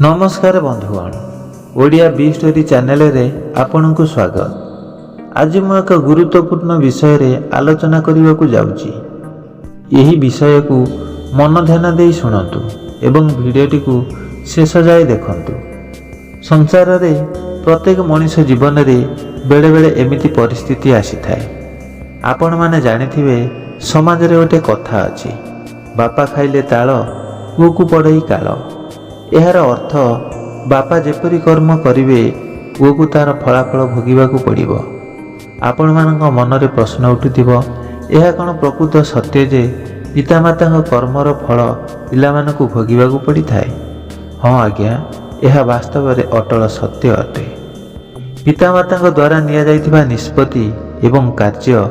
नमस्कार बंधुगण, Odia B story channel रे आपनकु स्वागत। आज मैं एक गुरुत्वपूर्ण विषय रे आलोचना करने को जाउची। यही विषय को मन ध्यान दे शुणु एवं वीडियोटी को शेष जाए देखंतु। संसार रे प्रत्येक मनुष्य जीवन रे बेले बेले एमिति परिस्थिति आसी थाए। आपण माने जानिथिबे समाज रे गोटे कथा अछि, बापा खाइले ताल पुओ को पढ़ई काल। यार अर्थ बापा जेपरी कर्म करिवे पुओ को तार फलाफल भोगिबाकू पड़िबो। आपण मानक मनरे प्रश्न उठुथिबो, यह कौन प्रकृत सत्य जे पितामाता कर्मर फल पिलामानकू भोगिबाकू पड़ी थाए? हाँ आज्ञा, यह वास्तव में अटल सत्य अटे। पितामाता द्वारा निया जाइथिबा निष्पत्ति एवं कार्य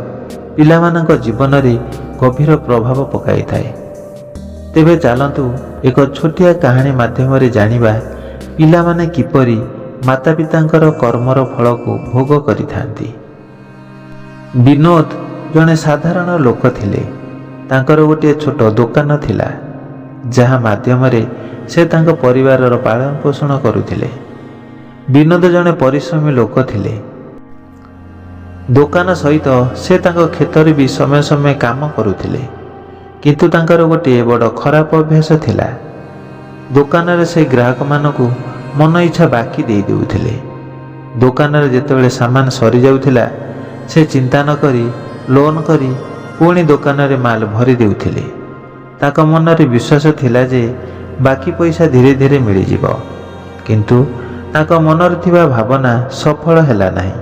पिलामानक जीवन रे गभीर प्रभाव पकाई थाए। तेबे चलतु एक छोटिया कहानी माध्यम जानिबा पिलामाने किपरि माता पितांकर कर्मर फल को भोग करिथांती। विनोद जने साधारण लोक थिले। तांकर गोटे छोट दुकान थिला, जहा माध्यम से तांको परिवारर पालन पोषण करुथिले। विनोद जने परिश्रमी लोक थिले। दुकान सहित से तांको खेतर भी समय समय काम करुथिले, किंतु तांकर गोटे बड़ खराब अभ्यास थिला। दुकान रे से ग्राहक मानकू मन इच्छा बाकी दे देउथिले। दुकान रे जेतेबेले सामान सरी जाउथिला, से चिंता न करी लोन करी पुणी दुकान रे माल भरी देउथिले। ताक मन रे विश्वास थिला जे बाकी पैसा धीरे धीरे मिली जिवो, किंतु ताक मन रे थिबा भावना सफल हैला नाही।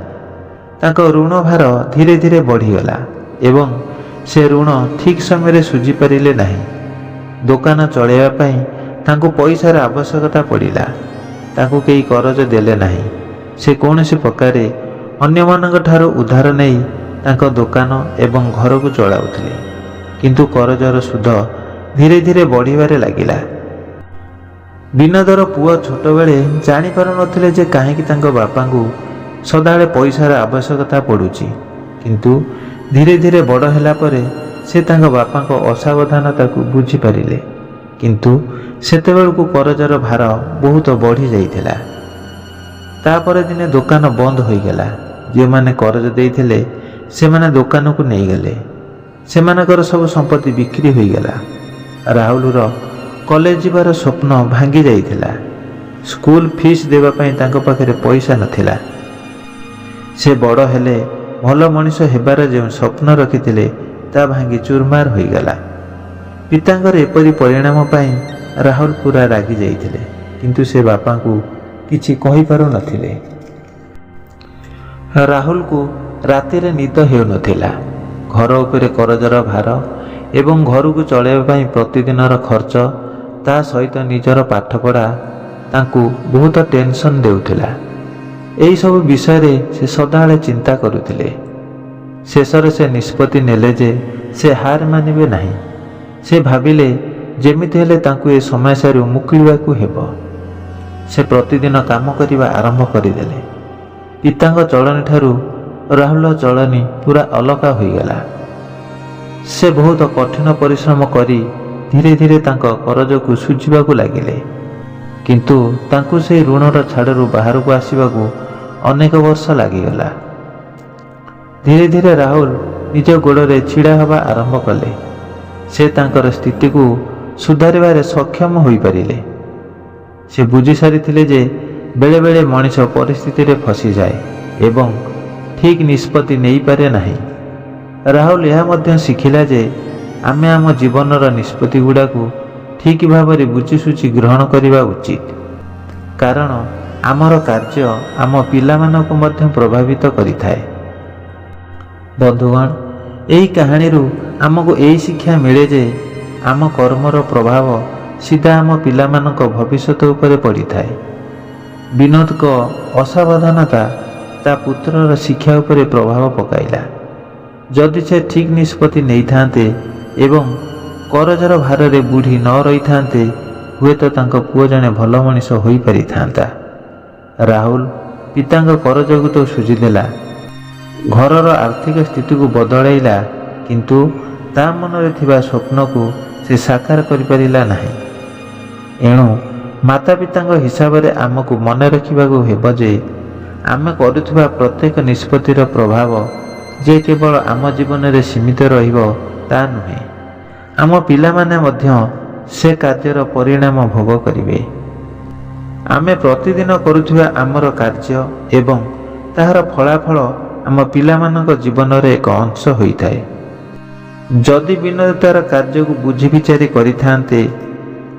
ताक ऋण भार धीरे धीरे बढ़ी गला एवं से ऋण ठीक समय सुझी पारिले नाही। दुकान चलैया पई तांको पैसार आवश्यकता पड़िला। तांको केही करज देले नाही। से कौनसी प्रकारे अन्य मानक ठारो उधार नहीं तांको दुकान एवं घर को चलाउथिले, किंतु करजर सुध धीरे धीरे बढ़िबारे लागिला। विनोदर पुआ छोट बेले जानि पारु नथिले जे काहेकि तांको बापांकू सदाळे पैसार आवश्यकता पड़ुची, किंतु धीरे धीरे बड़ हैला परे से तांको बापांको असावधानता को बुझी पारिले। किंतु सेतेबेलकू करजर भार बहुत बढ़ी जाइथिला। तापर दिने दुकान बंद हो गला। जे माने करज देइथिले से माने दुकान को नहीं गले। से मानकर सब संपत्ति बिक्री हो गला। राहुलर कॉलेज जीवार स्वप्न भांगी जाइथिला। स्कूल फीस देवा पई तांको पाखरे पैसा नथिला। से बड़ हेले भल मनीष हेबार जो स्वप्न रखिथिले ता भांगी चूरमार हो गला। पितांकर एपरी परिणाम पाई राहुल पूरा रागी जाइथिले, किंतु से बापा को किछि कहि पारु नथिले। राहुल को राति रे निद हेउ नथिला। घर उपरे करजर भार एवं घर को चलाइबा पई प्रतिदिनर खर्च ता सहित निजर पाठपढ़ा तांकू बहुत टेंशन देउथिला। एही सब विषय रे से सदाळे चिंता करुथिले। शेषर से निष्पत्ति नेले जे से हार मानिबे नाही। से भाविले जेमिति हेले तांकू ए समस्या रू मुक्तिबाकू हेबो। से प्रतिदिन काम करिबा आरंभ करिदेले। पितांग चलनी ठारू राहुल चलनी पूरा अलगा हो गला। से बहुत कठिन परिश्रम करी धीरे धीरे तांको करज को सुझिबाकू लागिले, किंतु तांकू से ऋणर छाड़रू बाहर को आसवाकू अनेक वर्ष लागिगला। धीरे धीरे राहुल निज गोड़े छिड़ा हवा आरंभ कले। से तांकर स्थिति को सुधारिबारे सक्षम होई परिले। से बुझी सारिथिले जे बेले बेले मनीष परिस्थिति रे फसी जाए एवं ठीक निष्पत्ति नहीं पारे नाही। राहुल यह मध्य शिखिला जे आमे आम जीवनर निष्पत्ति गुड़ा को ठीक भाव में बुझीसुझी ग्रहण करने उचित, कारण आमर कार्य आम पिलामानकु मध्य प्रभावित करिथाए। बंधुगण, यही कहानी आमको यही शिक्षा मिले जे आम कर्मर प्रभाव सीधा आम पिलामानक भविष्यत उपरे पड़ी थाए। विनोद को असावधानता ता पुत्रर शिक्षा उपरे प्रभाव पकाइला। जदि से ठीक निष्पत्ति नहीं थांते एवं करजर भार रे बुढ़ी न रही थांते, हुए तो तांको पुओ जने भल मनीष होई पारि थांता। राहुल पितांग करज को तो सुझीदेला, घरर आर्थिक स्थिति को बदलैला, किंतु ता मन रे थिबा स्वप्न को से साकार करि परिला नाही। एणु ମାତା ପିତାଙ୍କ ହିସାବରେ ଆମକୁ ମନେ ରଖିବାକୁ ହେବ ଯେ ଆମେ କରୁଥିବା ପ୍ରତ୍ୟେକ ନିଷ୍ପତ୍ତିର ପ୍ରଭାବ ଯେ କେବଳ ଆମ ଜୀବନରେ ସୀମିତ ରହିବ ତା ନୁହେଁ, ଆମ ପିଲାମାନେ ମଧ୍ୟ ସେ କାର୍ଯ୍ୟର ପରିଣାମ ଭୋଗ କରିବେ। ଆମେ ପ୍ରତିଦିନ କରୁଥିବା ଆମର କାର୍ଯ୍ୟ ଏବଂ ତାହାର ଫଳାଫଳ ଆମ ପିଲାମାନଙ୍କ ଜୀବନର ଏକ ଅଂଶ ହୋଇଥାଏ। ଯଦି ବିନୋଦ ତାର କାର୍ଯ୍ୟକୁ ବୁଝି ବିଚାରି କରିଥାନ୍ତେ,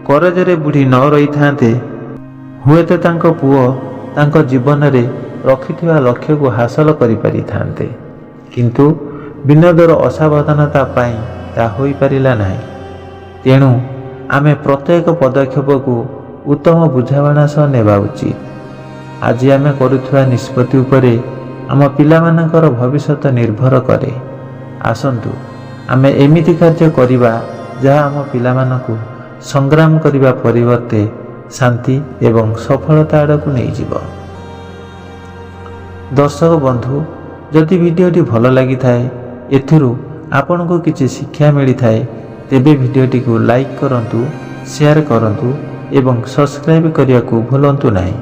କରଜରେ ବୁଡ଼ି ନ ରହିଥାନ୍ତେ, ହୁଏତ ତାଙ୍କ ପୁଅ ତାଙ୍କ ଜୀବନରେ ରଖିଥିବା ଲକ୍ଷ୍ୟକୁ ହାସଲ କରିପାରିଥାନ୍ତେ। କିନ୍ତୁ ବିନୋଦର ଅସାବଧାନତା ପାଇଁ ତାହା ହୋଇପାରିଲା ନାହିଁ। ତେଣୁ ଆମେ ପ୍ରତ୍ୟେକ ପଦକ୍ଷେପକୁ ଉତ୍ତମ ବୁଝାମଣା ସହ ନେବା ଉଚିତ। ଆଜି ଆମେ କରୁଥିବା ନିଷ୍ପତ୍ତି ଉପରେ ଆମ ପିଲାମାନଙ୍କର ଭବିଷ୍ୟତ ନିର୍ଭର କରେ। ଆସନ୍ତୁ ଆମେ ଏମିତି କାର୍ଯ୍ୟ କରିବା ଯାହା ଆମ ପିଲାମାନଙ୍କୁ ସଂଗ୍ରାମ କରିବା ପରିବର୍ତ୍ତେ ଶାନ୍ତି ଏବଂ ସଫଳତା ଆଡ଼କୁ ନେଇଯିବ। ଦର୍ଶକ ବନ୍ଧୁ, ଯଦି ଭିଡ଼ିଓଟି ଭଲ ଲାଗିଥାଏ, ଏଥିରୁ ଆପଣଙ୍କୁ କିଛି ଶିକ୍ଷା ମିଳିଥାଏ, ତେବେ ଭିଡ଼ିଓଟିକୁ ଲାଇକ୍ କରନ୍ତୁ, ସେୟାର କରନ୍ତୁ ଏବଂ ସବସ୍କ୍ରାଇବ୍ କରିବାକୁ ଭୁଲନ୍ତୁ ନାହିଁ।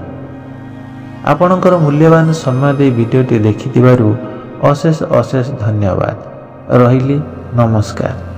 ଆପଣଙ୍କର ମୂଲ୍ୟବାନ ସମୟ ଦେଇ ଭିଡ଼ିଓଟି ଦେଖିଥିବାରୁ ଅଶେଷ ଅଶେଷ ଧନ୍ୟବାଦ। ରହିଲି, ନମସ୍କାର।